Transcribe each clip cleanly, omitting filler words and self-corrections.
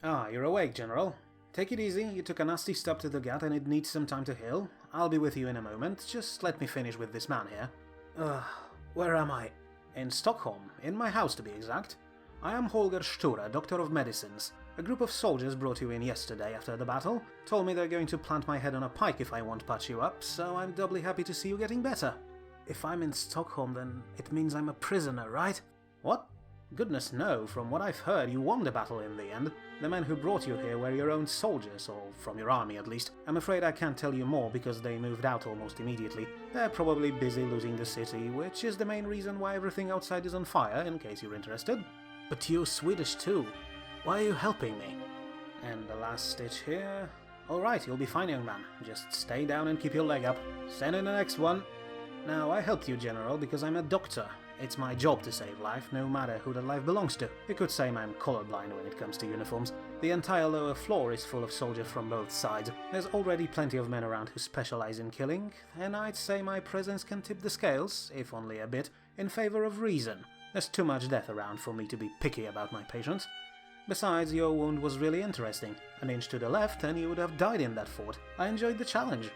Ah, you're awake, General. Take it easy, you took a nasty stab to the gut and it needs some time to heal. I'll be with you in a moment, just let me finish with this man here. Where am I? In Stockholm, in my house to be exact. I am Holger Sture, Doctor of Medicines. A group of soldiers brought you in yesterday after the battle, told me they're going to plant my head on a pike if I won't patch you up, so I'm doubly happy to see you getting better. If I'm in Stockholm, then it means I'm a prisoner, right? What? Goodness no, from what I've heard, you won the battle in the end. The men who brought you here were your own soldiers, or from your army at least. I'm afraid I can't tell you more because they moved out almost immediately. They're probably busy looting the city, which is the main reason why everything outside is on fire, in case you're interested. But you're Swedish too. Why are you helping me? And the last stitch here... Alright, you'll be fine, young man. Just stay down and keep your leg up. Send in the next one. Now, I helped you, General, because I'm a doctor. It's my job to save life, no matter who that life belongs to. You could say I'm colorblind when it comes to uniforms. The entire lower floor is full of soldiers from both sides. There's already plenty of men around who specialize in killing, and I'd say my presence can tip the scales, if only a bit, in favor of reason. There's too much death around for me to be picky about my patients. Besides, your wound was really interesting. An inch to the left and you would have died in that fort. I enjoyed the challenge.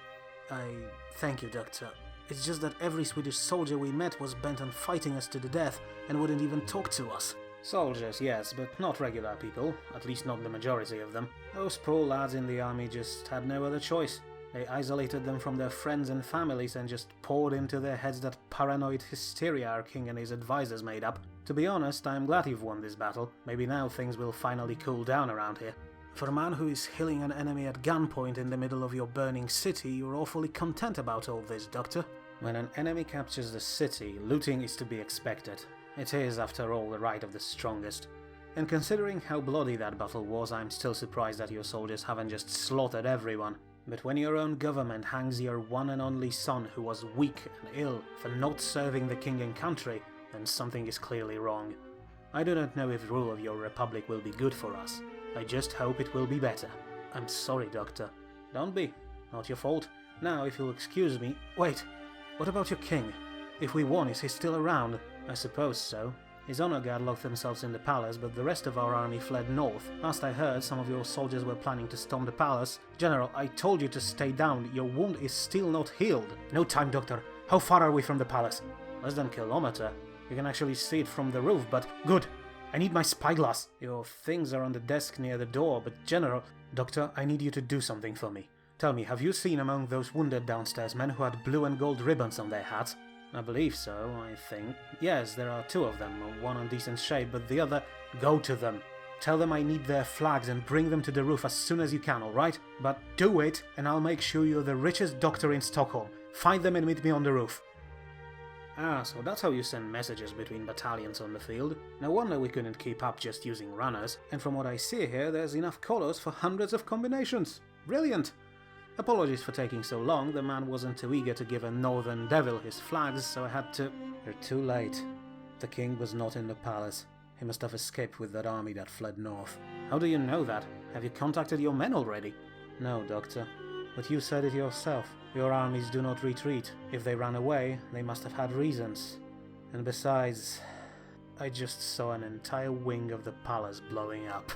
Thank you, Doctor. It's just that every Swedish soldier we met was bent on fighting us to the death and wouldn't even talk to us. Soldiers, yes, but not regular people. At least not the majority of them. Those poor lads in the army just had no other choice. They isolated them from their friends and families and just poured into their heads that paranoid hysteria our king and his advisors made up. To be honest, I'm glad you've won this battle. Maybe now things will finally cool down around here. For a man who is killing an enemy at gunpoint in the middle of your burning city, you're awfully content about all this, Doctor. When an enemy captures the city, looting is to be expected. It is, after all, the right of the strongest. And considering how bloody that battle was, I'm still surprised that your soldiers haven't just slaughtered everyone. But when your own government hangs your one and only son who was weak and ill for not serving the king and country, then something is clearly wrong. I do not know if rule of your republic will be good for us. I just hope it will be better. I'm sorry, Doctor. Don't be. Not your fault. Now, if you'll excuse me... Wait! What about your king? If we won, is he still around? I suppose so. His honor guard locked themselves in the palace, but the rest of our army fled north. Last I heard, some of your soldiers were planning to storm the palace. General, I told you to stay down. Your wound is still not healed. No time, Doctor. How far are we from the palace? Less than a kilometer. You can actually see it from the roof, but... Good! I need my spyglass! Your things are on the desk near the door, but General... Doctor, I need you to do something for me. Tell me, have you seen among those wounded downstairs men who had blue and gold ribbons on their hats? I believe so, I think. Yes, there are two of them, one in decent shape, but the other... Go to them. Tell them I need their flags and bring them to the roof as soon as you can, alright? But do it, and I'll make sure you're the richest doctor in Stockholm. Find them and meet me on the roof. Ah, so that's how you send messages between battalions on the field. No wonder we couldn't keep up just using runners. And from what I see here, there's enough colors for hundreds of combinations. Brilliant! Apologies for taking so long, the man wasn't too eager to give a northern devil his flags, so I had to... You're too late. The king was not in the palace. He must have escaped with that army that fled north. How do you know that? Have you contacted your men already? No, Doctor. But you said it yourself. Your armies do not retreat. If they ran away, they must have had reasons. And besides, I just saw an entire wing of the palace blowing up.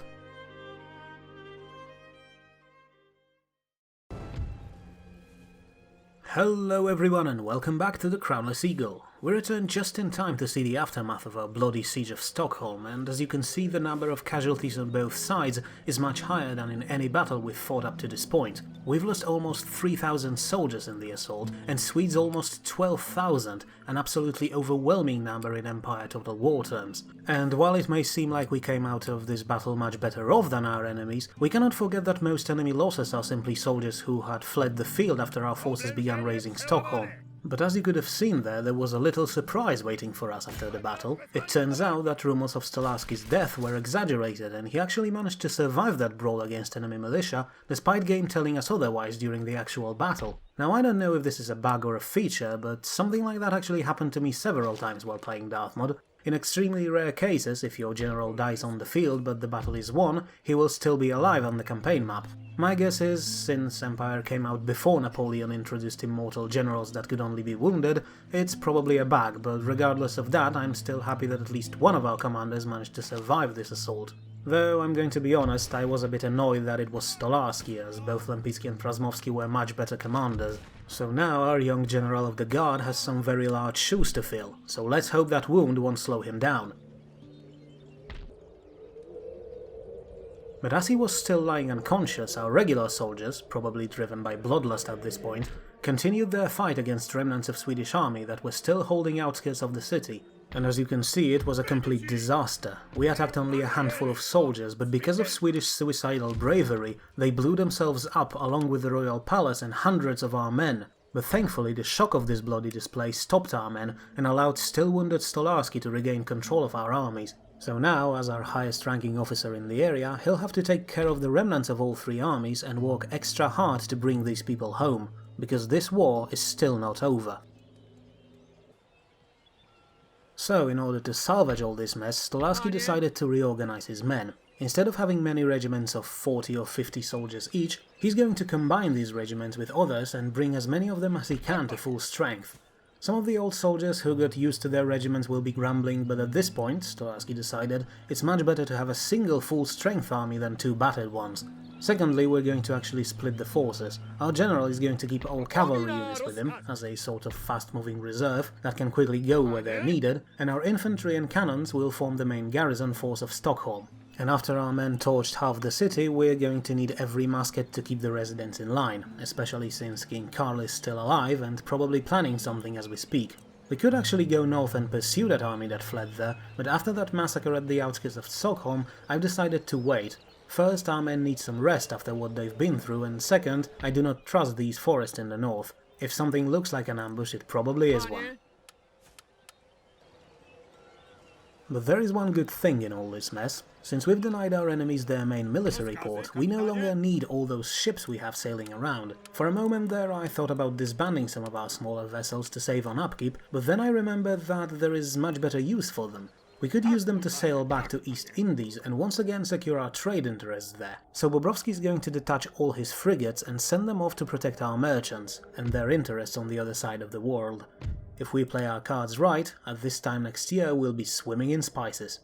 Hello everyone and welcome back to the Crownless Eagle. We returned just in time to see the aftermath of our bloody siege of Stockholm, and as you can see, the number of casualties on both sides is much higher than in any battle we've fought up to this point. We've lost almost 3,000 soldiers in the assault, and Swedes almost 12,000, an absolutely overwhelming number in Empire Total War terms. And while it may seem like we came out of this battle much better off than our enemies, we cannot forget that most enemy losses are simply soldiers who had fled the field after our forces began raising Stockholm. But as you could have seen there was a little surprise waiting for us after the battle. It turns out that rumors of Stolarski's death were exaggerated, and he actually managed to survive that brawl against enemy militia, despite game telling us otherwise during the actual battle. Now I don't know if this is a bug or a feature, but something like that actually happened to me several times while playing Darthmod. In extremely rare cases, if your general dies on the field but the battle is won, he will still be alive on the campaign map. My guess is, since Empire came out before Napoleon introduced immortal generals that could only be wounded, it's probably a bug, but regardless of that, I'm still happy that at least one of our commanders managed to survive this assault. Though I'm going to be honest, I was a bit annoyed that it was Stolarski, as both Lempicki and Prasmovsky were much better commanders. So now our young general of the guard has some very large shoes to fill, so let's hope that wound won't slow him down. But as he was still lying unconscious, our regular soldiers, probably driven by bloodlust at this point, continued their fight against remnants of Swedish army that were still holding outskirts of the city. And as you can see, it was a complete disaster. We attacked only a handful of soldiers, but because of Swedish suicidal bravery, they blew themselves up along with the royal palace and hundreds of our men. But thankfully the shock of this bloody display stopped our men and allowed still wounded Stolarski to regain control of our armies. So now, as our highest ranking officer in the area, he'll have to take care of the remnants of all three armies and work extra hard to bring these people home, because this war is still not over. So, in order to salvage all this mess, Stolarski decided to reorganize his men. Instead of having many regiments of 40 or 50 soldiers each, he's going to combine these regiments with others and bring as many of them as he can to full strength. Some of the old soldiers who got used to their regiments will be grumbling, but at this point, Stolarski decided, it's much better to have a single full-strength army than two battered ones. Secondly, we're going to actually split the forces. Our general is going to keep all cavalry units with him, as a sort of fast-moving reserve that can quickly go where they're needed, and our infantry and cannons will form the main garrison force of Stockholm. And after our men torched half the city, we're going to need every musket to keep the residents in line, especially since King Karl is still alive and probably planning something as we speak. We could actually go north and pursue that army that fled there, but after that massacre at the outskirts of Stockholm, I've decided to wait. First, our men need some rest after what they've been through, and second, I do not trust these forests in the north. If something looks like an ambush, it probably is one. But there is one good thing in all this mess. Since we've denied our enemies their main military port, we no longer need all those ships we have sailing around. For a moment there I thought about disbanding some of our smaller vessels to save on upkeep, but then I remembered that there is much better use for them. We could use them to sail back to East Indies and once again secure our trade interests there. So Bobrovsky is going to detach all his frigates and send them off to protect our merchants and their interests on the other side of the world. If we play our cards right, at this time next year we'll be swimming in spices.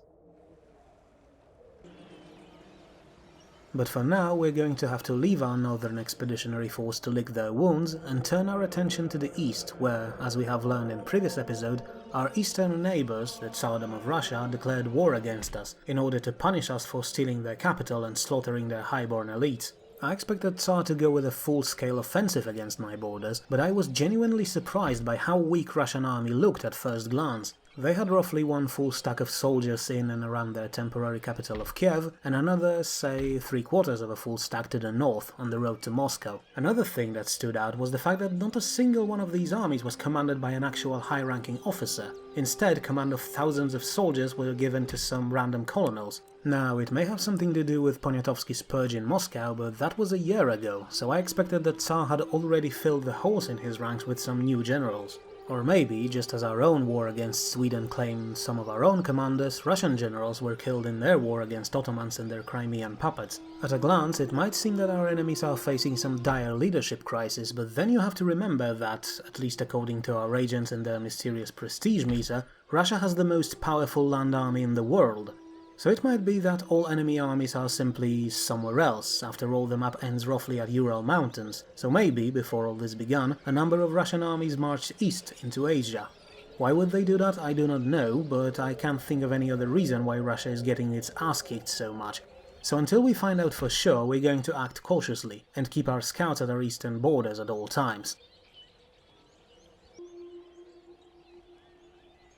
But for now we're going to have to leave our northern expeditionary force to lick their wounds and turn our attention to the east, where, as we have learned in previous episode, our eastern neighbours, the Tsardom of Russia, declared war against us in order to punish us for stealing their capital and slaughtering their highborn elites. I expected Tsar to go with a full-scale offensive against my borders, but I was genuinely surprised by how weak Russian army looked at first glance. They had roughly one full stack of soldiers in and around their temporary capital of Kiev, and another, say, 3/4 of a full stack to the north, on the road to Moscow. Another thing that stood out was the fact that not a single one of these armies was commanded by an actual high-ranking officer. Instead, command of thousands of soldiers were given to some random colonels. Now, it may have something to do with Poniatowski's purge in Moscow, but that was a year ago, so I expected that Tsar had already filled the holes in his ranks with some new generals. Or maybe, just as our own war against Sweden claimed some of our own commanders, Russian generals were killed in their war against Ottomans and their Crimean puppets. At a glance, it might seem that our enemies are facing some dire leadership crisis, but then you have to remember that, at least according to our agents and their mysterious prestige meter, Russia has the most powerful land army in the world. So it might be that all enemy armies are simply somewhere else. After all, the map ends roughly at Ural Mountains, so maybe, before all this began, a number of Russian armies marched east into Asia. Why would they do that, I do not know, but I can't think of any other reason why Russia is getting its ass kicked so much. So until we find out for sure, we're going to act cautiously, and keep our scouts at our eastern borders at all times.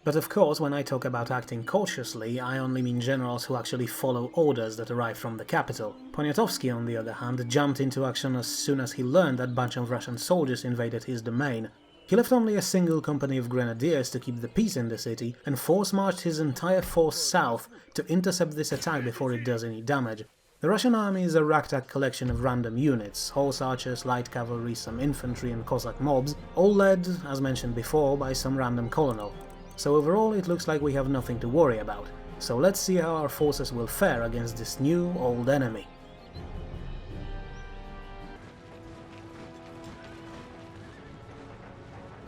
But of course, when I talk about acting cautiously, I only mean generals who actually follow orders that arrive from the capital. Poniatowski, on the other hand, jumped into action as soon as he learned that a bunch of Russian soldiers invaded his domain. He left only a single company of grenadiers to keep the peace in the city, and force-marched his entire force south to intercept this attack before it does any damage. The Russian army is a ragtag collection of random units, horse archers, light cavalry, some infantry and Cossack mobs, all led, as mentioned before, by some random colonel. So overall it looks like we have nothing to worry about, so let's see how our forces will fare against this new, old enemy.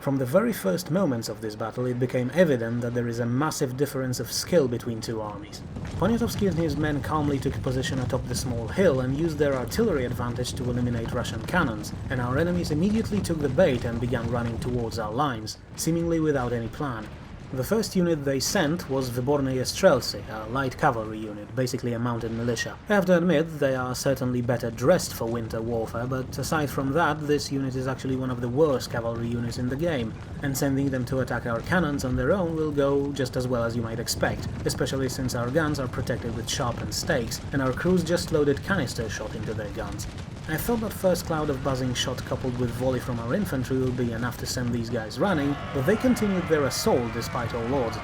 From the very first moments of this battle, it became evident that there is a massive difference of skill between two armies. Poniatowski and his men calmly took position atop the small hill and used their artillery advantage to eliminate Russian cannons, and our enemies immediately took the bait and began running towards our lines, seemingly without any plan. The first unit they sent was Wyborne Strzelcy, a light cavalry unit, basically a mounted militia. I have to admit, they are certainly better dressed for winter warfare, but aside from that, this unit is actually one of the worst cavalry units in the game, and sending them to attack our cannons on their own will go just as well as you might expect, especially since our guns are protected with sharpened stakes, and our crews just loaded canister shot into their guns. I thought that first cloud of buzzing shot coupled with volley from our infantry will be enough to send these guys running, but they continued their assault despite all odds.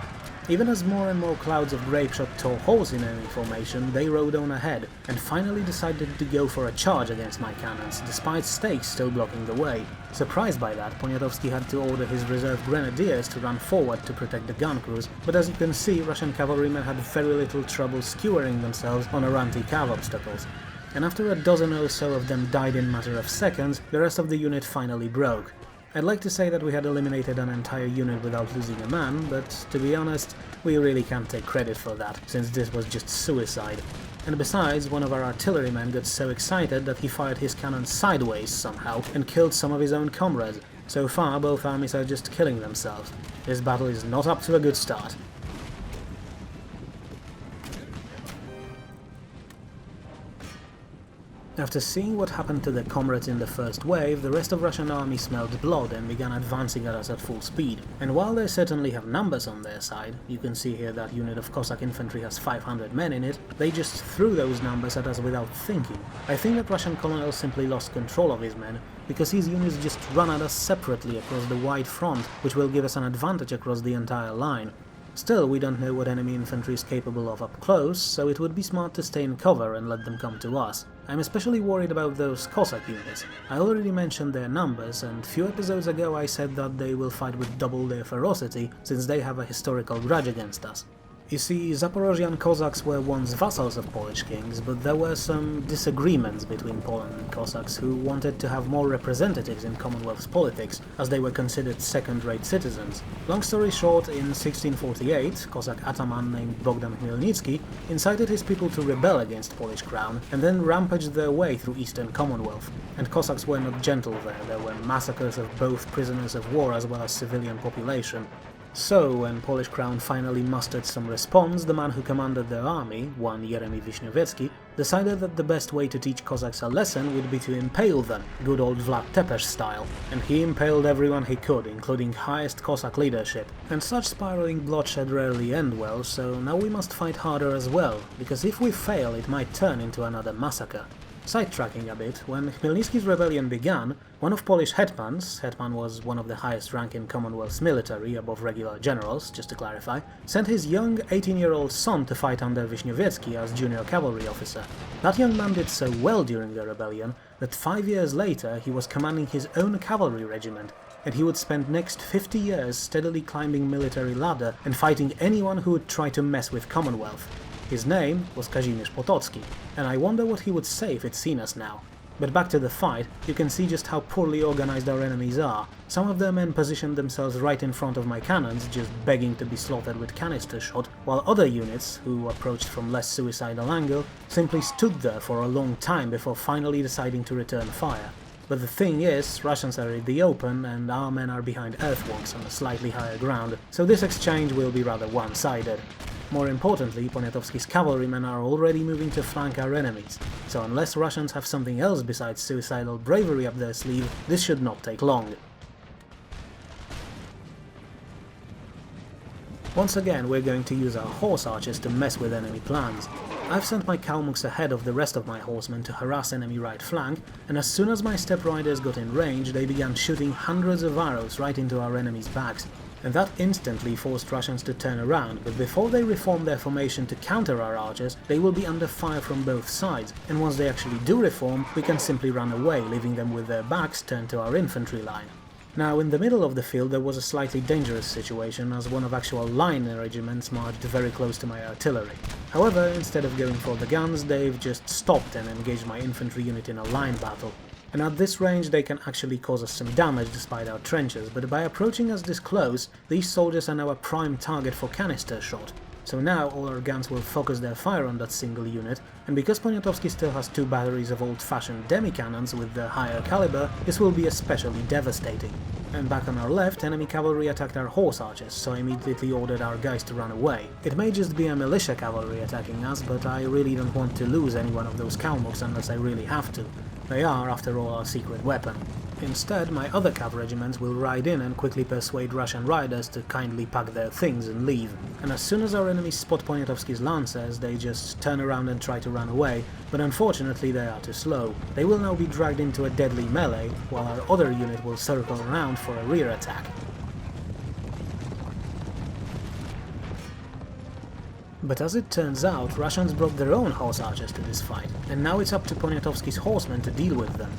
Even as more and more clouds of grape shot tore holes in enemy formation, they rode on ahead, and finally decided to go for a charge against my cannons, despite stakes still blocking the way. Surprised by that, Poniatowski had to order his reserve grenadiers to run forward to protect the gun crews, but as you can see, Russian cavalrymen had very little trouble skewering themselves on our anti-cav obstacles. And after a dozen or so of them died in a matter of seconds, the rest of the unit finally broke. I'd like to say that we had eliminated an entire unit without losing a man, but to be honest, we really can't take credit for that, since this was just suicide. And besides, one of our artillerymen got so excited that he fired his cannon sideways somehow and killed some of his own comrades. So far, both armies are just killing themselves. This battle is not up to a good start. After seeing what happened to their comrades in the first wave, the rest of Russian army smelled blood and began advancing at us at full speed. And while they certainly have numbers on their side, you can see here that unit of Cossack infantry has 500 men in it, they just threw those numbers at us without thinking. I think that Russian colonel simply lost control of his men, because his units just run at us separately across the wide front, which will give us an advantage across the entire line. Still, we don't know what enemy infantry is capable of up close, so it would be smart to stay in cover and let them come to us. I'm especially worried about those Cossack units. I already mentioned their numbers, and few episodes ago I said that they will fight with double their ferocity, since they have a historical grudge against us. You see, Zaporozhian Cossacks were once vassals of Polish kings, but there were some disagreements between Poland and Cossacks who wanted to have more representatives in Commonwealth's politics, as they were considered second-rate citizens. Long story short, in 1648, Cossack ataman named Bogdan Chmielnicki incited his people to rebel against Polish crown, and then rampaged their way through Eastern Commonwealth. And Cossacks were not gentle there were massacres of both prisoners of war as well as civilian population. So, when Polish crown finally mustered some response, the man who commanded their army, one Jeremy Wiśniowiecki, decided that the best way to teach Cossacks a lesson would be to impale them, good old Vlad Tepes style. And he impaled everyone he could, including highest Cossack leadership. And such spiraling bloodshed rarely end well, so now we must fight harder as well, because if we fail it might turn into another massacre. Sidetracking a bit, when Chmielnicki's rebellion began, one of Polish hetmans, hetman was one of the highest rank in Commonwealth's military, above regular generals, just to clarify, sent his young 18-year-old son to fight under Wiśniowiecki as junior cavalry officer. That young man did so well during the rebellion that 5 years later he was commanding his own cavalry regiment, and he would spend next 50 years steadily climbing military ladder and fighting anyone who would try to mess with Commonwealth. His name was Kazimierz Potocki, and I wonder what he would say if he'd seen us now. But back to the fight, you can see just how poorly organized our enemies are. Some of their men positioned themselves right in front of my cannons, just begging to be slaughtered with canister shot, while other units, who approached from less suicidal angle, simply stood there for a long time before finally deciding to return fire. But the thing is, Russians are in the open and our men are behind earthworks on a slightly higher ground, so this exchange will be rather one-sided. More importantly, Poniatowski's cavalrymen are already moving to flank our enemies, so unless Russians have something else besides suicidal bravery up their sleeve, this should not take long. Once again, we're going to use our horse archers to mess with enemy plans. I've sent my Kalmuks ahead of the rest of my horsemen to harass enemy right flank, and as soon as my steppe riders got in range, they began shooting hundreds of arrows right into our enemies' backs. And that instantly forced Russians to turn around, but before they reform their formation to counter our archers, they will be under fire from both sides, and once they actually do reform, we can simply run away, leaving them with their backs turned to our infantry line. Now, in the middle of the field there was a slightly dangerous situation, as one of actual line regiments marched very close to my artillery. However, instead of going for the guns, they've just stopped and engaged my infantry unit in a line battle. and at this range they can actually cause us some damage despite our trenches, but by approaching us this close, these soldiers are now a prime target for canister shot. So now all our guns will focus their fire on that single unit, and because Poniatowski still has 2 batteries of old-fashioned demi-cannons with the higher caliber, this will be especially devastating. And back on our left, enemy cavalry attacked our horse archers, so I immediately ordered our guys to run away. It may just be a militia cavalry attacking us, but I really don't want to lose any one of those Kalmuks unless I really have to. They are, after all, our secret weapon. Instead, my other cav regiments will ride in and quickly persuade Russian riders to kindly pack their things and leave. And as soon as our enemies spot Poniatowski's lancers, they just turn around and try to run away, but unfortunately they are too slow. They will now be dragged into a deadly melee, while our other unit will circle around for a rear attack. But as it turns out, Russians brought their own horse archers to this fight, and now it's up to Poniatowski's horsemen to deal with them.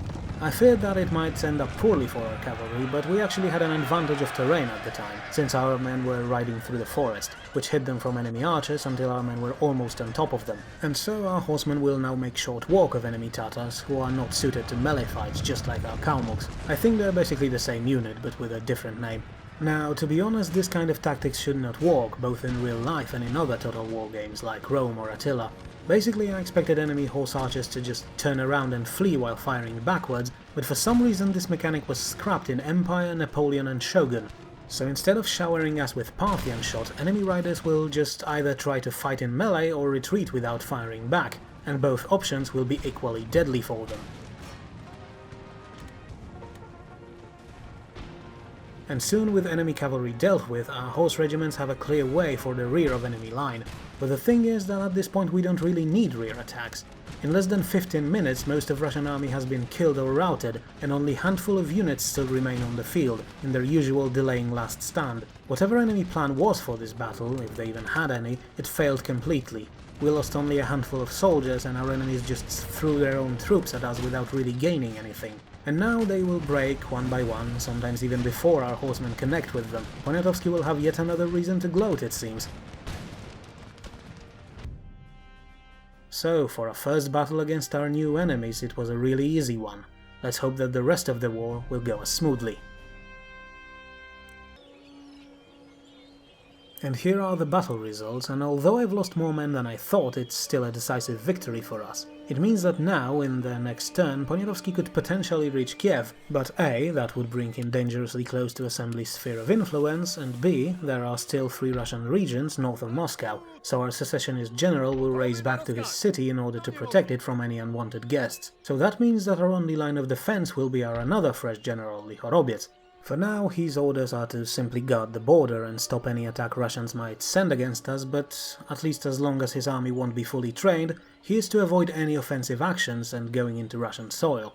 I feared that it might end up poorly for our cavalry, but we actually had an advantage of terrain at the time, since our men were riding through the forest, which hid them from enemy archers until our men were almost on top of them. And so our horsemen will now make short work of enemy Tatars, who are not suited to melee fights, just like our Kalmuks. I think they're basically the same unit, but with a different name. Now, to be honest, this kind of tactics should not work, both in real life and in other Total War games like Rome or Attila. Basically, I expected enemy horse archers to just turn around and flee while firing backwards, but for some reason this mechanic was scrapped in Empire, Napoleon and Shogun. So instead of showering us with Parthian shot, enemy riders will just either try to fight in melee or retreat without firing back, and both options will be equally deadly for them. And soon, with enemy cavalry dealt with, our horse regiments have a clear way for the rear of enemy line. But the thing is that at this point we don't really need rear attacks. In less than 15 minutes most of Russian army has been killed or routed, and only a handful of units still remain on the field, in their usual delaying last stand. Whatever enemy plan was for this battle, if they even had any, it failed completely. We lost only a handful of soldiers, and our enemies just threw their own troops at us without really gaining anything. And now they will break one by one, sometimes even before our horsemen connect with them. Poniatowski will have yet another reason to gloat, it seems. So, for our first battle against our new enemies, it was a really easy one. Let's hope that the rest of the war will go as smoothly. And here are the battle results, and although I've lost more men than I thought, it's still a decisive victory for us. It means that now, in the next turn, Poniatowski could potentially reach Kiev, but A, that would bring him dangerously close to Assembly's sphere of influence, and B, there are still 3 Russian regions north of Moscow, so our secessionist general will race back to his city in order to protect it from any unwanted guests. So that means that our only line of defense will be our another fresh general, Lichorobiec. For now, his orders are to simply guard the border and stop any attack Russians might send against us, but at least as long as his army won't be fully trained, he is to avoid any offensive actions and going into Russian soil.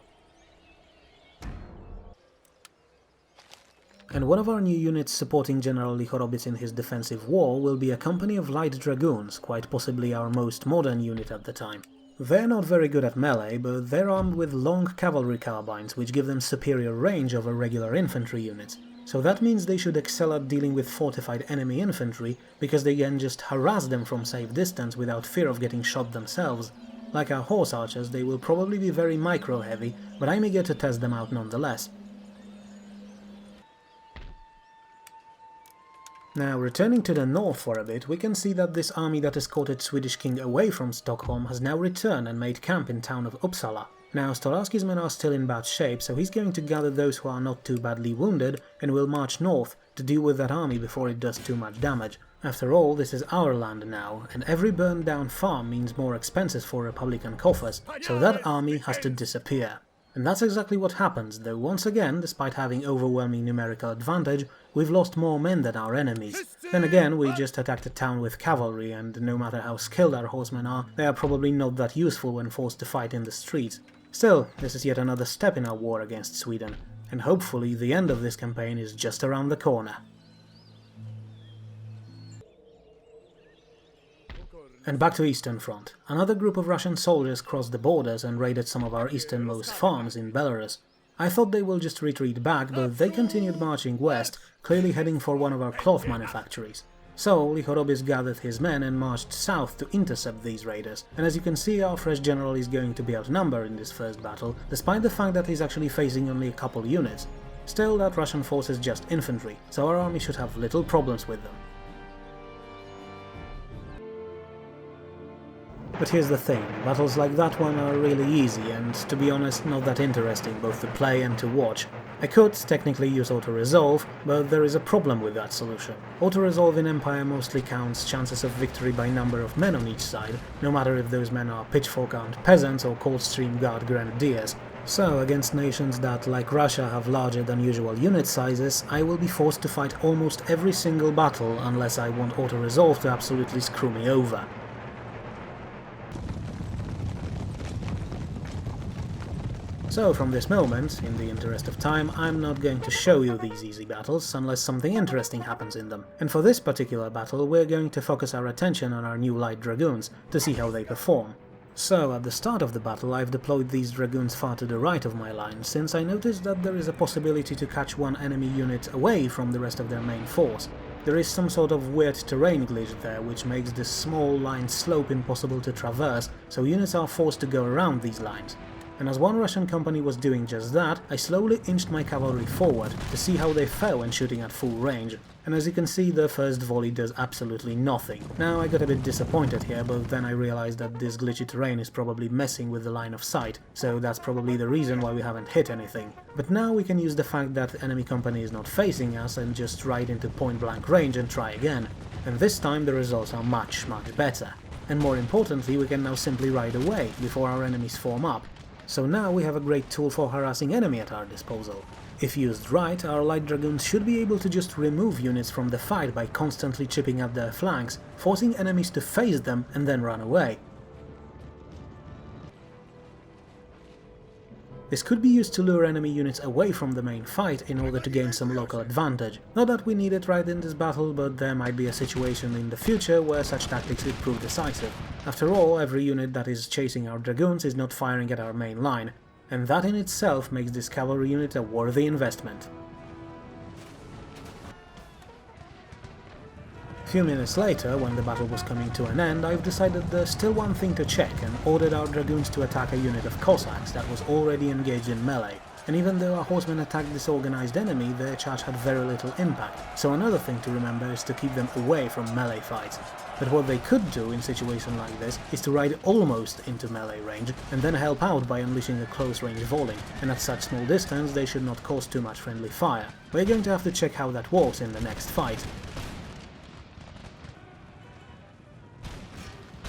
And one of our new units supporting General Lichorobiec in his defensive war will be a company of light dragoons, quite possibly our most modern unit at the time. They're not very good at melee, but they're armed with long cavalry carbines, which give them superior range over regular infantry units. So that means they should excel at dealing with fortified enemy infantry, because they can just harass them from safe distance without fear of getting shot themselves. Like our horse archers, they will probably be very micro-heavy, but I'm eager to test them out nonetheless. Now, returning to the north for a bit, we can see that this army that escorted Swedish king away from Stockholm has now returned and made camp in town of Uppsala. Now, Stolarski's men are still in bad shape, so he's going to gather those who are not too badly wounded and will march north to deal with that army before it does too much damage. After all, this is our land now, and every burned down farm means more expenses for Republican coffers, so that army has to disappear. And that's exactly what happens, though once again, despite having overwhelming numerical advantage, we've lost more men than our enemies. Then again, we just attacked a town with cavalry, and no matter how skilled our horsemen are, they are probably not that useful when forced to fight in the streets. Still, this is yet another step in our war against Sweden, and hopefully the end of this campaign is just around the corner. And back to Eastern Front. Another group of Russian soldiers crossed the borders and raided some of our easternmost farms in Belarus. I thought they will just retreat back, but they continued marching west, clearly heading for one of our cloth manufactories. So Lichorobis gathered his men and marched south to intercept these raiders, and as you can see, our fresh general is going to be outnumbered in this first battle, despite the fact that he's actually facing only a couple units. Still, that Russian force is just infantry, so our army should have little problems with them. But here's the thing, battles like that one are really easy and, to be honest, not that interesting both to play and to watch. I could technically use auto-resolve, but there is a problem with that solution. Auto-resolve in Empire mostly counts chances of victory by number of men on each side, no matter if those men are pitchfork-armed peasants or Coldstream Guard grenadiers. So, against nations that, like Russia, have larger than usual unit sizes, I will be forced to fight almost every single battle unless I want auto-resolve to absolutely screw me over. So from this moment, in the interest of time, I'm not going to show you these easy battles unless something interesting happens in them. And for this particular battle, we're going to focus our attention on our new light dragoons, to see how they perform. So, at the start of the battle, I've deployed these dragoons far to the right of my line, since I noticed that there is a possibility to catch one enemy unit away from the rest of their main force. There is some sort of weird terrain glitch there, which makes this small line slope impossible to traverse, so units are forced to go around these lines. And as one Russian company was doing just that, I slowly inched my cavalry forward to see how they fare when shooting at full range. And as you can see, the first volley does absolutely nothing. Now I got a bit disappointed here, but then I realized that this glitchy terrain is probably messing with the line of sight, so that's probably the reason why we haven't hit anything. But now we can use the fact that the enemy company is not facing us and just ride into point-blank range and try again. And this time the results are much better. And more importantly, we can now simply ride away before our enemies form up. So now we have a great tool for harassing enemy at our disposal. If used right, our light dragoons should be able to just remove units from the fight by constantly chipping at their flanks, forcing enemies to face them and then run away. This could be used to lure enemy units away from the main fight in order to gain some local advantage. Not that we need it right in this battle, but there might be a situation in the future where such tactics would prove decisive. After all, every unit that is chasing our dragoons is not firing at our main line, and that in itself makes this cavalry unit a worthy investment. A few minutes later, when the battle was coming to an end, I've decided there's still one thing to check and ordered our dragoons to attack a unit of Cossacks that was already engaged in melee. And even though our horsemen attacked this organized enemy, their charge had very little impact, so another thing to remember is to keep them away from melee fights. But what they could do in a situation like this is to ride almost into melee range and then help out by unleashing a close-range volley, and at such small distance they should not cause too much friendly fire. We're going to have to check how that works in the next fight.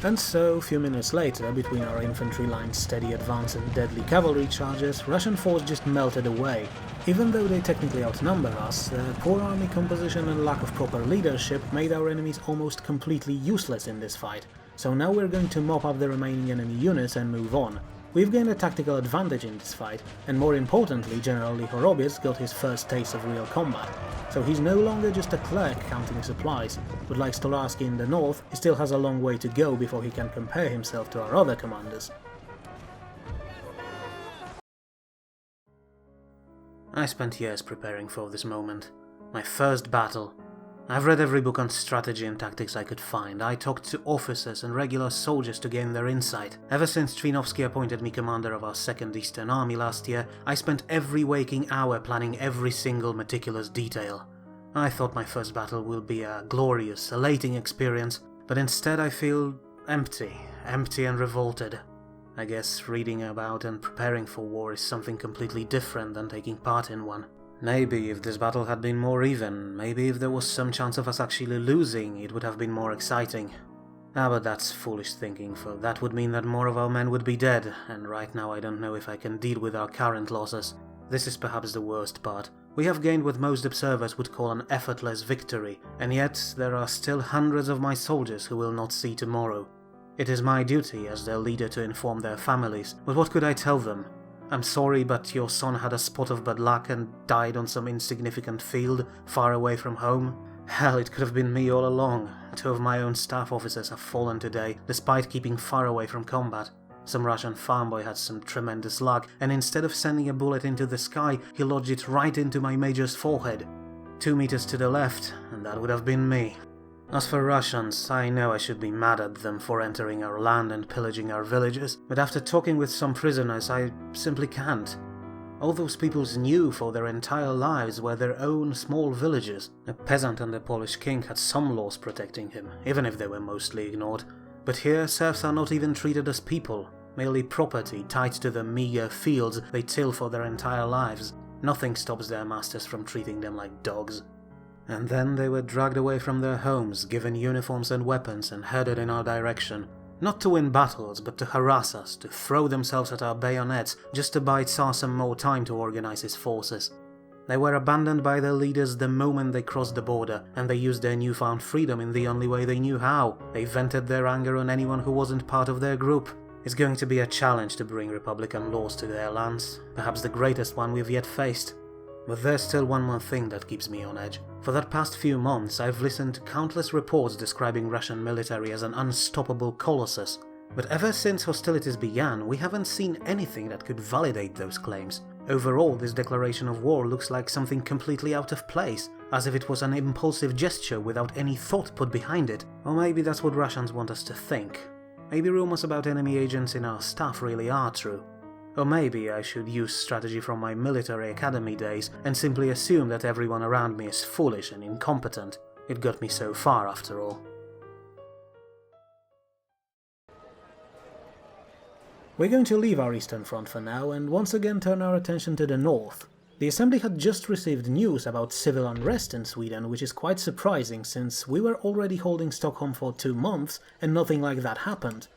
And so, a few minutes later, between our infantry line's steady advance and deadly cavalry charges, Russian force just melted away. Even though they technically outnumber us, their poor army composition and lack of proper leadership made our enemies almost completely useless in this fight, so now we're going to mop up the remaining enemy units and move on. We've gained a tactical advantage in this fight, and more importantly, General Lichorobis got his first taste of real combat. So he's no longer just a clerk counting supplies, but like Stolarski in the north, he still has a long way to go before he can compare himself to our other commanders. I spent years preparing for this moment. My first battle. I've read every book on strategy and tactics I could find. I talked to officers and regular soldiers to gain their insight. Ever since Trinovsky appointed me commander of our 2nd Eastern Army last year, I spent every waking hour planning every single meticulous detail. I thought my first battle will be a glorious, elating experience, but instead I feel empty and revolted. I guess reading about and preparing for war is something completely different than taking part in one. Maybe if this battle had been more even, maybe if there was some chance of us actually losing, it would have been more exciting. But that's foolish thinking, for that would mean that more of our men would be dead, and right now I don't know if I can deal with our current losses. This is perhaps the worst part. We have gained what most observers would call an effortless victory, and yet there are still hundreds of my soldiers who will not see tomorrow. It is my duty as their leader to inform their families, but what could I tell them? I'm sorry, but your son had a spot of bad luck and died on some insignificant field far away from home. Hell, it could have been me all along. 2 of my own staff officers have fallen today, despite keeping far away from combat. Some Russian farm boy had some tremendous luck, and instead of sending a bullet into the sky, he lodged it right into my major's forehead. 2 meters to the left, and that would have been me. As for Russians, I know I should be mad at them for entering our land and pillaging our villages, but after talking with some prisoners, I simply can't. All those peoples knew for their entire lives were their own small villages. A peasant and a Polish king had some laws protecting him, even if they were mostly ignored. But here, serfs are not even treated as people, merely property tied to the meager fields they till for their entire lives. Nothing stops their masters from treating them like dogs. And then they were dragged away from their homes, given uniforms and weapons, and headed in our direction. Not to win battles, but to harass us, to throw themselves at our bayonets, just to buy Tsar some more time to organize his forces. They were abandoned by their leaders the moment they crossed the border, and they used their newfound freedom in the only way they knew how. They vented their anger on anyone who wasn't part of their group. It's going to be a challenge to bring republican laws to their lands, perhaps the greatest one we've yet faced. But there's still one more thing that keeps me on edge. For that past few months, I've listened to countless reports describing Russian military as an unstoppable colossus. But ever since hostilities began, we haven't seen anything that could validate those claims. Overall, this declaration of war looks like something completely out of place, as if it was an impulsive gesture without any thought put behind it. Or maybe that's what Russians want us to think. Maybe rumors about enemy agents in our staff really are true. Or maybe I should use strategy from my military academy days and simply assume that everyone around me is foolish and incompetent. It got me so far after all. We're going to leave our Eastern Front for now and once again turn our attention to the north. The Assembly had just received news about civil unrest in Sweden, which is quite surprising since we were already holding Stockholm for 2 months and nothing like that happened.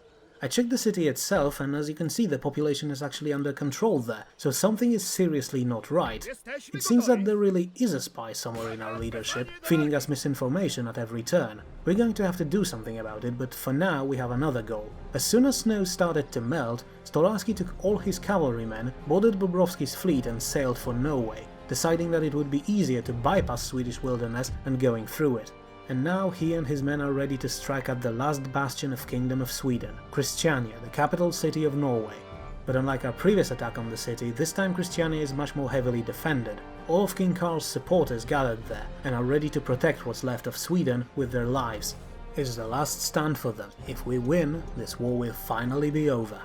I checked the city itself and as you can see the population is actually under control there, so something is seriously not right. It seems that there really is a spy somewhere in our leadership, feeding us misinformation at every turn. We're going to have to do something about it, but for now we have another goal. As soon as snow started to melt, Stolarski took all his cavalrymen, boarded Bobrovsky's fleet and sailed for Norway, deciding that it would be easier to bypass Swedish wilderness than going through it. And now he and his men are ready to strike at the last bastion of Kingdom of Sweden, Christiania, the capital city of Norway. But unlike our previous attack on the city, this time Christiania is much more heavily defended. All of King Karl's supporters gathered there, and are ready to protect what's left of Sweden with their lives. It's the last stand for them. If we win, this war will finally be over.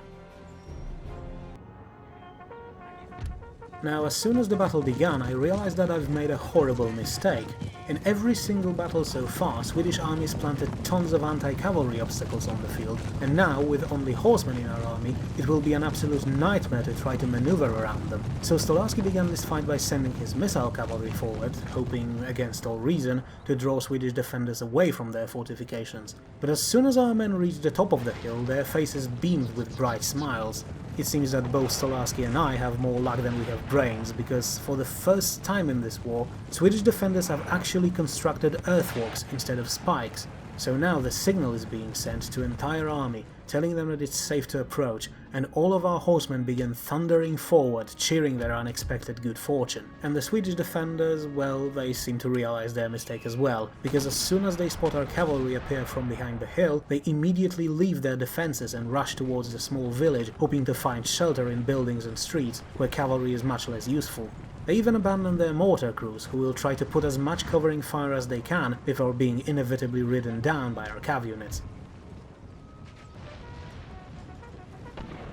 Now, as soon as the battle began, I realized that I've made a horrible mistake. In every single battle so far, Swedish armies planted tons of anti-cavalry obstacles on the field, and now, with only horsemen in our army, it will be an absolute nightmare to try to maneuver around them. So Stolarski began this fight by sending his missile cavalry forward, hoping, against all reason, to draw Swedish defenders away from their fortifications. But as soon as our men reached the top of the hill, their faces beamed with bright smiles. It seems that both Stolarski and I have more luck than we have brains, because for the first time in this war, Swedish defenders have actually constructed earthworks instead of spikes. So now the signal is being sent to entire army, telling them that it's safe to approach, and all of our horsemen begin thundering forward, cheering their unexpected good fortune. And the Swedish defenders, well, they seem to realize their mistake as well, because as soon as they spot our cavalry appear from behind the hill, they immediately leave their defenses and rush towards the small village, hoping to find shelter in buildings and streets, where cavalry is much less useful. They even abandon their mortar crews, who will try to put as much covering fire as they can before being inevitably ridden down by our cav units.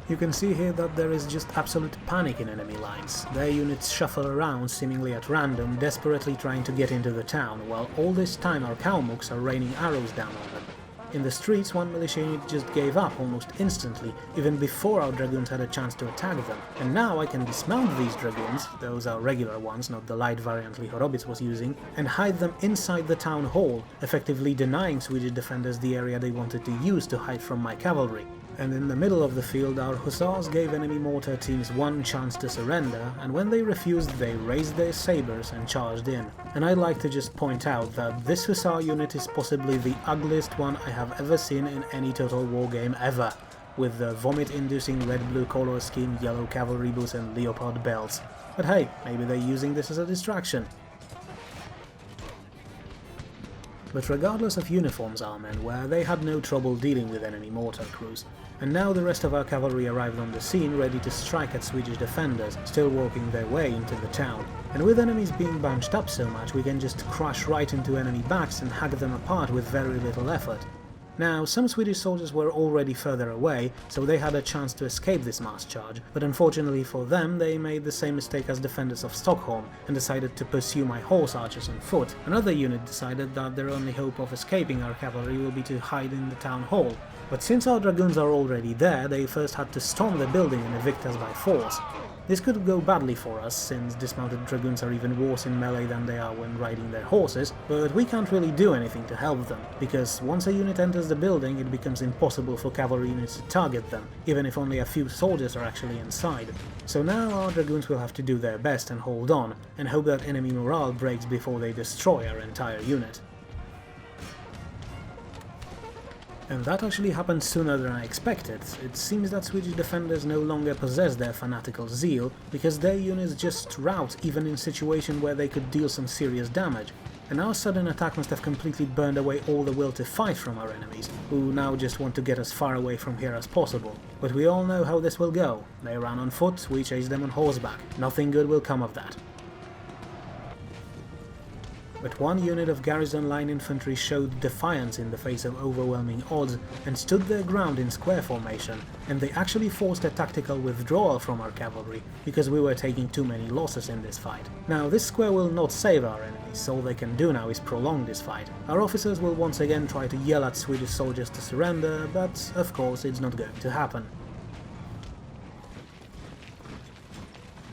You can see here that there is just absolute panic in enemy lines. Their units shuffle around seemingly at random, desperately trying to get into the town, while all this time our Kalmuks are raining arrows down on them. In the streets, one militia unit just gave up almost instantly, even before our dragoons had a chance to attack them. And now I can dismount these dragoons, those are regular ones, not the light variant Lichorobits was using, and hide them inside the town hall, effectively denying Swedish defenders the area they wanted to use to hide from my cavalry. And in the middle of the field, our hussars gave enemy mortar teams one chance to surrender, and when they refused, they raised their sabers and charged in. And I'd like to just point out that this hussar unit is possibly the ugliest one I have ever seen in any Total War game ever, with the vomit-inducing red-blue color scheme, yellow cavalry boots and leopard belts. But hey, maybe they're using this as a distraction. But regardless of uniforms, our men were, they had no trouble dealing with enemy mortar crews. And now the rest of our cavalry arrived on the scene, ready to strike at Swedish defenders, still working their way into the town. And with enemies being bunched up so much, we can just crash right into enemy backs and hack them apart with very little effort. Now, some Swedish soldiers were already further away, so they had a chance to escape this mass charge, but unfortunately for them, they made the same mistake as defenders of Stockholm and decided to pursue my horse archers on foot. Another unit decided that their only hope of escaping our cavalry will be to hide in the town hall. But since our dragoons are already there, they first had to storm the building and evict us by force. This could go badly for us, since dismounted dragoons are even worse in melee than they are when riding their horses, but we can't really do anything to help them, because once a unit enters the building it becomes impossible for cavalry units to target them, even if only a few soldiers are actually inside. So now our dragoons will have to do their best and hold on, and hope that enemy morale breaks before they destroy our entire unit. And that actually happened sooner than I expected. It seems that Swedish defenders no longer possess their fanatical zeal, because their units just rout even in situations where they could deal some serious damage. And our sudden attack must have completely burned away all the will to fight from our enemies, who now just want to get as far away from here as possible. But we all know how this will go. They ran on foot, we chased them on horseback. Nothing good will come of that. But one unit of garrison line infantry showed defiance in the face of overwhelming odds and stood their ground in square formation, and they actually forced a tactical withdrawal from our cavalry because we were taking too many losses in this fight. Now, this square will not save our enemies, all they can do now is prolong this fight. Our officers will once again try to yell at Swedish soldiers to surrender, but of course it's not going to happen.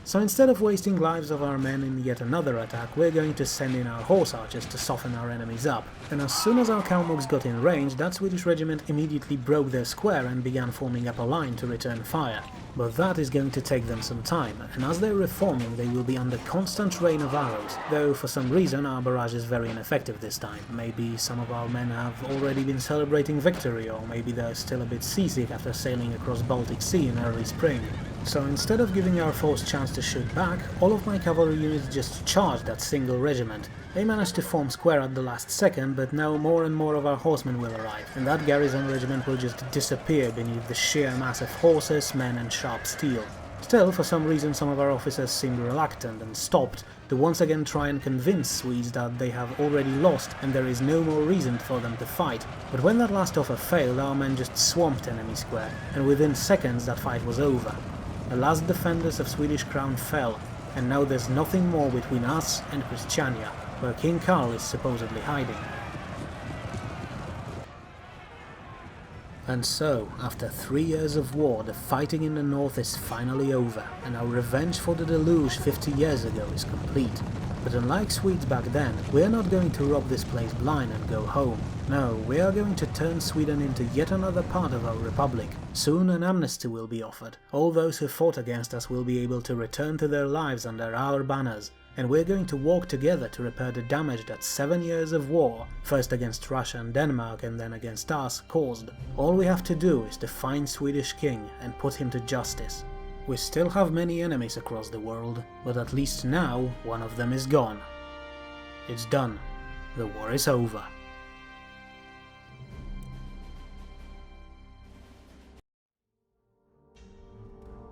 So instead of wasting lives of our men in yet another attack, we're going to send in our horse archers to soften our enemies up. And as soon as our Kalmuks got in range, that Swedish regiment immediately broke their square and began forming up a line to return fire. But that is going to take them some time, and as they're reforming they will be under constant rain of arrows, though for some reason our barrage is very ineffective this time. Maybe some of our men have already been celebrating victory, or maybe they're still a bit seasick after sailing across Baltic Sea in early spring. So instead of giving our force chance to shoot back, all of my cavalry units just charged that single regiment. They managed to form square at the last second, but now more and more of our horsemen will arrive, and that garrison regiment will just disappear beneath the sheer mass of horses, men and sharp steel. Still, for some reason some of our officers seemed reluctant and stopped to once again try and convince Swedes that they have already lost and there is no more reason for them to fight. But when that last offer failed, our men just swamped enemy square, and within seconds that fight was over. The last defenders of Swedish crown fell, and now there's nothing more between us and Christiania, where King Karl is supposedly hiding. And so, after 3 years of war, the fighting in the north is finally over, and our revenge for the deluge 50 years ago is complete. But unlike Swedes back then, we are not going to rob this place blind and go home. No, we are going to turn Sweden into yet another part of our republic. Soon an amnesty will be offered. All those who fought against us will be able to return to their lives under our banners. And we're going to work together to repair the damage that 7 years of war, first against Russia and Denmark and then against us, caused. All we have to do is to find Swedish king and put him to justice. We still have many enemies across the world, but at least now one of them is gone. It's done. The war is over.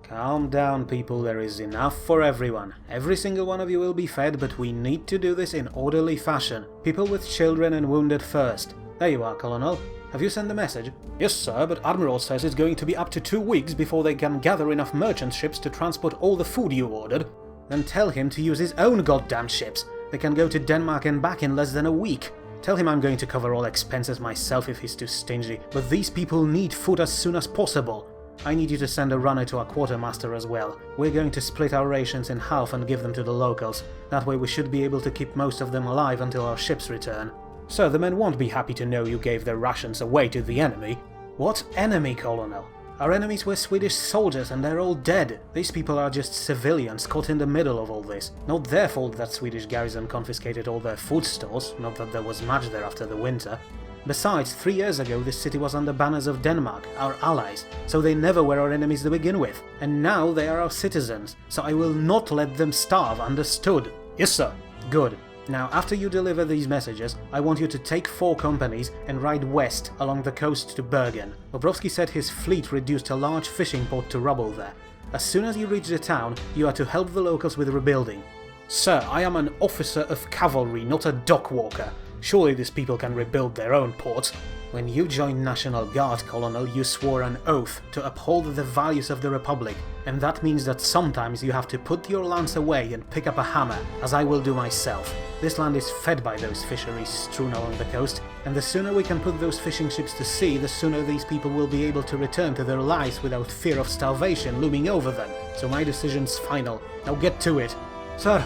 Calm down, people, there is enough for everyone. Every single one of you will be fed, but we need to do this in orderly fashion. People with children and wounded first. There you are, Colonel. Have you sent the message? Yes, sir, but Admiral says it's going to be up to 2 weeks before they can gather enough merchant ships to transport all the food you ordered. Then tell him to use his own goddamn ships. They can go to Denmark and back in less than a week. Tell him I'm going to cover all expenses myself if he's too stingy, but these people need food as soon as possible. I need you to send a runner to our quartermaster as well. We're going to split our rations in half and give them to the locals. That way we should be able to keep most of them alive until our ships return. So the men won't be happy to know you gave their rations away to the enemy. What enemy, Colonel? Our enemies were Swedish soldiers and they're all dead. These people are just civilians caught in the middle of all this. Not their fault that Swedish garrison confiscated all their food stores, not that there was much there after the winter. Besides, 3 years ago this city was under banners of Denmark, our allies, so they never were our enemies to begin with. And now they are our citizens, so I will not let them starve, understood? Yes, sir. Good. Now, after you deliver these messages, I want you to take 4 companies and ride west along the coast to Bergen. Bobrovsky said his fleet reduced a large fishing port to rubble there. As soon as you reach the town, you are to help the locals with rebuilding. Sir, I am an officer of cavalry, not a dockwalker. Surely these people can rebuild their own ports. When you joined National Guard, Colonel, you swore an oath to uphold the values of the Republic, and that means that sometimes you have to put your lance away and pick up a hammer, as I will do myself. This land is fed by those fisheries strewn along the coast, and the sooner we can put those fishing ships to sea, the sooner these people will be able to return to their lives without fear of starvation looming over them. So my decision's final. Now get to it. Sir,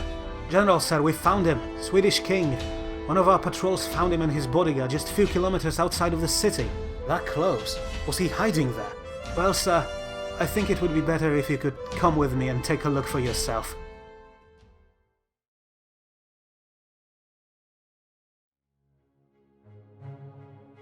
General, sir, we found him. Swedish king. One of our patrols found him and his bodyguard just a few kilometers outside of the city. That close? Was he hiding there? Well, sir, I think it would be better if you could come with me and take a look for yourself.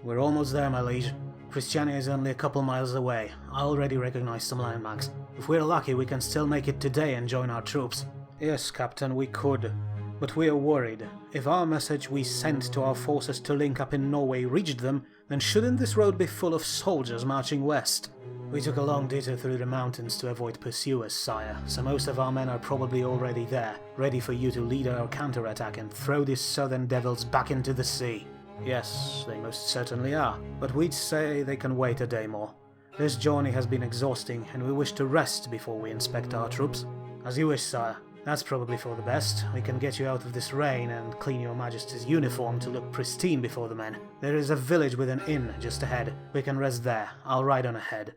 We're almost there, my liege. Christiania is only a couple miles away. I already recognize some landmarks. If we're lucky, we can still make it today and join our troops. Yes, Captain, we could. But we are worried. If our message we sent to our forces to link up in Norway reached them, then shouldn't this road be full of soldiers marching west? We took a long detour through the mountains to avoid pursuers, sire, so most of our men are probably already there, ready for you to lead our counterattack and throw these southern devils back into the sea. Yes, they most certainly are, but we'd say they can wait a day more. This journey has been exhausting, and we wish to rest before we inspect our troops. As you wish, sire. That's probably for the best. We can get you out of this rain and clean your Majesty's uniform to look pristine before the men. There is a village with an inn just ahead. We can rest there. I'll ride on ahead.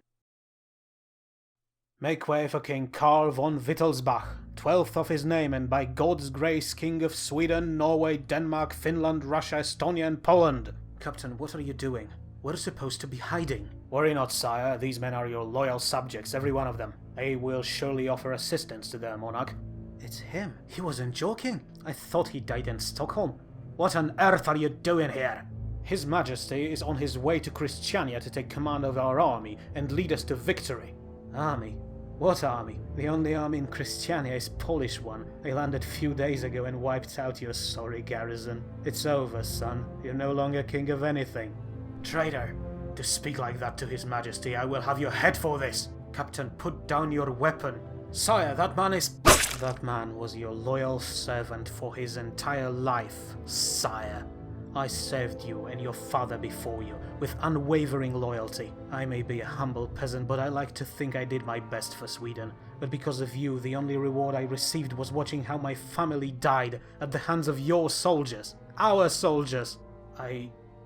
Make way for King Karl von Wittelsbach, 12th of his name, and by God's grace King of Sweden, Norway, Denmark, Finland, Russia, Estonia and Poland. Captain, what are you doing? We're supposed to be hiding. Worry not, sire. These men are your loyal subjects, every one of them. They will surely offer assistance to their monarch. It's him. He wasn't joking. I thought he died in Stockholm. What on earth are you doing here? His Majesty is on his way to Christiania to take command of our army and lead us to victory. Army? What army? The only army in Christiania is Polish one. They landed a few days ago and wiped out your sorry garrison. It's over, son. You're no longer king of anything. Traitor! To speak like that to His Majesty, I will have your head for this! Captain, put down your weapon. Sire, that man is... That man was your loyal servant for his entire life, sire. I served you and your father before you with unwavering loyalty. I may be a humble peasant, but I like to think I did my best for Sweden. But because of you, the only reward I received was watching how my family died at the hands of your soldiers. Our soldiers!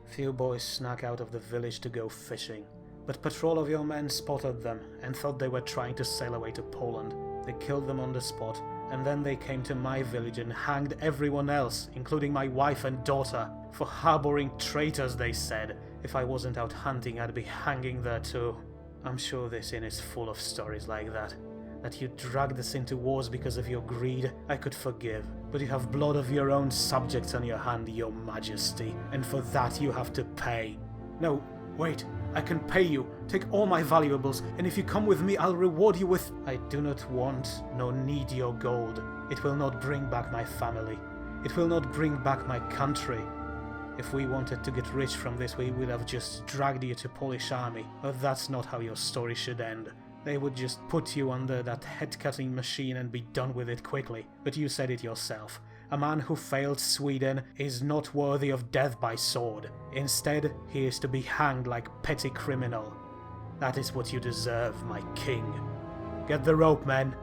Few boys snuck out of the village to go fishing. But patrol of your men spotted them and thought they were trying to sail away to Poland. They killed them on the spot, and then they came to my village and hanged everyone else, including my wife and daughter, for harboring traitors, they said. If I wasn't out hunting, I'd be hanging there too. I'm sure this inn is full of stories like that. That you dragged us into wars because of your greed, I could forgive. But you have blood of your own subjects on your hand, your Majesty, and for that you have to pay. No, wait. I can pay you, take all my valuables, and if you come with me, I'll reward you with... I do not want nor need your gold. It will not bring back my family. It will not bring back my country. If we wanted to get rich from this, we would have just dragged you to Polish army, but that's not how your story should end. They would just put you under that head-cutting machine and be done with it quickly. But you said it yourself. A man who failed Sweden is not worthy of death by sword. Instead, he is to be hanged like petty criminal. That is what you deserve, my king. Get the rope, men.